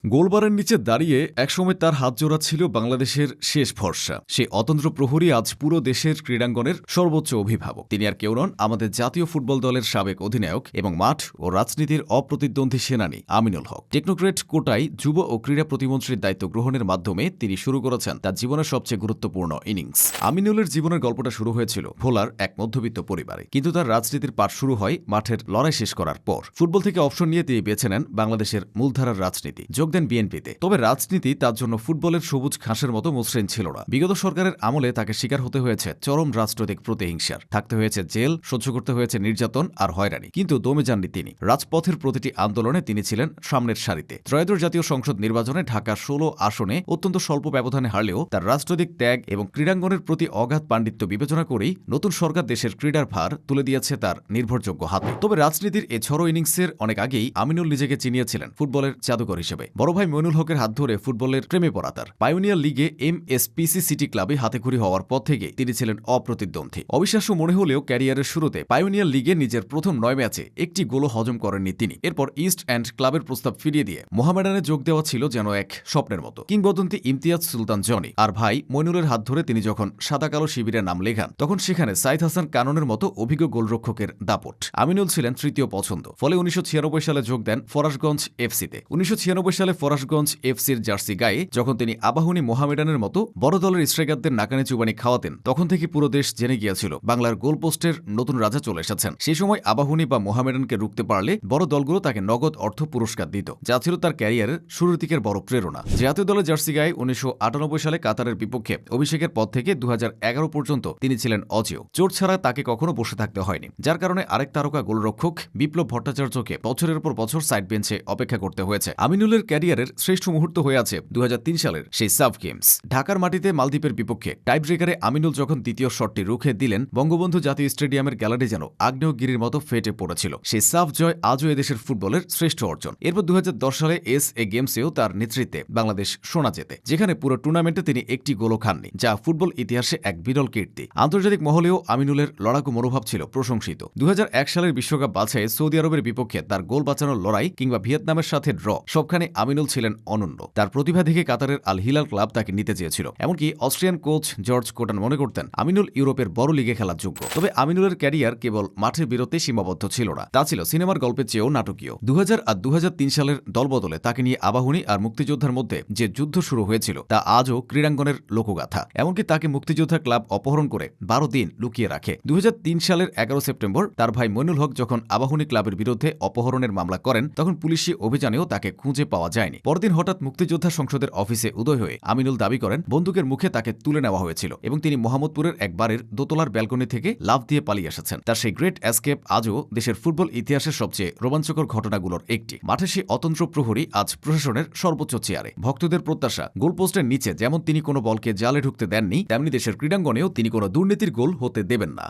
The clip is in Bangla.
গোলবারের নিচে দাঁড়িয়ে একসময় তার হাতজোড়া ছিল বাংলাদেশের শেষ ভরসা। সেই অতন্ত্র প্রহরী আজ পুরো দেশের ক্রীড়াঙ্গনের সর্বোচ্চ অভিভাবক। তিনি আর কেউ নন, আমাদের জাতীয় ফুটবল দলের সাবেক অধিনায়ক এবং মাঠ ও রাজনীতির অপ্রতিদ্বন্দ্বী সেনানী আমিনুল হক। টেকনোক্রেট কোটায় যুব ও ক্রীড়া প্রতিমন্ত্রীর দায়িত্ব গ্রহণের মাধ্যমে তিনি শুরু করেছেন তার জীবনের সবচেয়ে গুরুত্বপূর্ণ ইনিংস। আমিনুলের জীবনের গল্পটা শুরু হয়েছিল ভোলার এক মধ্যবিত্ত পরিবারে, কিন্তু তার রাজনীতির পাঠ শুরু হয় মাঠের লড়াই শেষ করার পর। ফুটবল থেকে অবসর নিয়ে তিনি বেছে নেন বাংলাদেশের মূলধারার রাজনীতি, যোগ দেন বিএনপিতে। তবে রাজনীতি তার জন্য ফুটবলের সবুজ ঘাসের মতো মসৃণ ছিল না। বিগত সরকারের আমলে তাকে শিকার হতে হয়েছে চরম রাজনৈতিক প্রতিহিংসার, থাকতে হয়েছে জেল, সহ্য করতে হয়েছে নির্যাতন আর হয়রানি। কিন্তু দমে যাননি তিনি। রাজপথের প্রতিটি আন্দোলনে তিনি ছিলেন সামনের সারিতে। ত্রয়োদশ জাতীয় সংসদ নির্বাচনে ঢাকা ১৬ আসনে অত্যন্ত স্বল্প ব্যবধানে হারলেও তার রাজনৈতিক ত্যাগ এবং ক্রীড়াঙ্গনের প্রতি অগাধ পাণ্ডিত্য বিবেচনা করেই নতুন সরকার দেশের ক্রীড়ার ভার তুলে দিয়েছে তার নির্ভরযোগ্য হাতে। তবে রাজনীতির এ ঝড়ো ইনিংসের অনেক আগেই আমিনুল নিজেকে চিনিয়েছিলেন ফুটবলের জাদুকর হিসেবে। বড় ভাই মইনুল হকের হাত ধরে ফুটবলের প্রেমে পড়া তার। পাইওনিয়ার লিগে এমএসপিসি সিটি ক্লাবে হাতেখড়ি হওয়ার পর থেকে তিনি ছিলেন অপ্রতিদ্বন্দ্বী। অবিশ্বাস্য মনে হলেও ক্যারিয়ারের শুরুতে পাইওনিয়ার লিগে নিজের প্রথম ৯ ম্যাচে একটি গোলও হজম করেননি তিনি। এরপর ইস্ট অ্যান্ড ক্লাবের প্রস্তাব ফিরিয়ে দিয়ে মোহামেডানে যোগ দেওয়া ছিল যেন এক স্বপ্নের মতো। কিংবদন্তি ইমতিয়াজ সুলতান জনি আর ভাই মইনুলের হাত ধরে তিনি যখন সাদা কালো শিবিরের নাম লেখান, তখন সেখানে সাইদ হাসান কাননের মতো অভিজ্ঞ গোলরক্ষকের দাপট। আমিনুল ছিলেন তৃতীয় পছন্দ। ফলে ১৯৯৬ সালে যোগ দেন ফরাশগঞ্জ এফসিতে। ১৯৯৬ সালে ফরাশগঞ্জ এফসির জার্সি গায়ে যখন তিনি আবাহনী মোহামেডানের মতো বড় দলের স্ট্রাইকারদের নাকানি চুবানি খাওয়াতেন, তখন থেকে পুরো দেশ জেনে গিয়েছিল বাংলার গোলপোস্টের নতুন রাজা চলে এসেছেন। সেই সময় আবাহনী বা মোহামেডানকে রুখতে পারলে বড় দলগুলো তাকে নগদ অর্থ পুরস্কার দিত, যা ছিল তার ক্যারিয়ারের শুরুর দিকের বড় প্রেরণা। জাতীয় দলের জার্সি গায়ে ১৯৯৮ সালে কাতারের বিপক্ষে অভিষেকের পর থেকে ২০১১ পর্যন্ত তিনি ছিলেন অজেয়। চোট ছাড়া তাকে কখনো বসে থাকতে হয়নি, যার কারণে আরেক তারকা গোলরক্ষক বিপ্লব ভট্টাচার্যকে বছরের পর বছর সাইড বেঞ্চে অপেক্ষা করতে হয়েছে। আমিনুলের ক্যারিয়ারের শ্রেষ্ঠ মুহূর্ত হয়ে আছে ২০০৩ সালের সেই সাফ গেমস। ঢাকার মাটিতে মালদ্বীপের বিপক্ষে টাই ব্রেকারে আমিনুল যখন দ্বিতীয় শটটি রুখে দিলেন, বঙ্গবন্ধু জাতীয় স্টেডিয়ামের গ্যালারি যেন আগ্নেয়গিরির মতো ফেটে পড়েছিল। সেই সাফ জয় আজও এদেশের ফুটবলের শ্রেষ্ঠ অর্জন। এরপর ২০১০ সালে এ গেমসেও তার নেতৃত্বে বাংলাদেশ সোনা জেতে, যেখানে পুরো টুর্নামেন্টে তিনি একটি গোলও খাননি, যা ফুটবল ইতিহাসে এক বিরল কীর্তি। আন্তর্জাতিক মহলেও আমিনুলের লড়াকু মনোভাব ছিল প্রশংসিত। ২০০১ সালের বিশ্বকাপ বাছাইয়ে সৌদি আরবের বিপক্ষে তার গোল বাঁচানোর লড়াই কিংবা ভিয়েতনামের সাথে ড্র, সবখানে আমিনুল ছিলেন অনন্য। তার প্রতিভা দেখে কাতারের আল হিলাল ক্লাব তাকে নিতে চেয়েছিল। এমনকি অস্ট্রিয়ান কোচ জর্জ কোটান মনে করতেন আমিনুল ইউরোপের বড় লিগে খেলার যোগ্য। তবে আমিনুলের ক্যারিয়ার কেবল মাঠের বিরতে সীমাবদ্ধ ছিল না, তা ছিল সিনেমার গল্পের চেয়েও নাটকীয়। ২০০০ আর ২০০৩ সালের দলবদলে তাকে নিয়ে আবাহনী আর মুক্তিযোদ্ধার মধ্যে যে যুদ্ধ শুরু হয়েছিল, তা আজও ক্রীড়াঙ্গনের লোকগাথা। এমনকি তাকে মুক্তিযোদ্ধা ক্লাব অপহরণ করে ১২ দিন লুকিয়ে রাখে। ২০০৩ সালের ১১ সেপ্টেম্বর তার ভাই মইনুল হক যখন আবাহনী ক্লাবের বিরুদ্ধে অপহরণের মামলা করেন, তখন পুলিশি অভিযানেও তাকে খুঁজে পাওয়া যায়নি। পরদিন হঠাৎ মুক্তিযোদ্ধা সংসদের অফিসে উদয় হয়ে আমিনুল দাবি করেন বন্দুকের মুখে তাকে তুলে নেওয়া হয়েছিল এবং তিনি মোহাম্মদপুরের এক বাড়ির দোতলার ব্যালকনি থেকে লাফ দিয়ে পালিয়ে এসেছেন। তার সেই গ্রেট এসকেপ আজও দেশের ফুটবল ইতিহাসের সবচেয়ে রোমাঞ্চকর ঘটনাগুলোর একটি। মাঠে সেই অতন্ত্র প্রহরী আজ প্রশাসনের সর্বোচ্চ চেয়ারে। ভক্তদের প্রত্যাশা, গোলপোস্টের নিচে যেমন তিনি কোনো বলকে জালে ঢুকতে দেননি, তেমনি দেশের ক্রীড়াঙ্গনেও তিনি কোনো দুর্নীতির গোল হতে দেবেন না।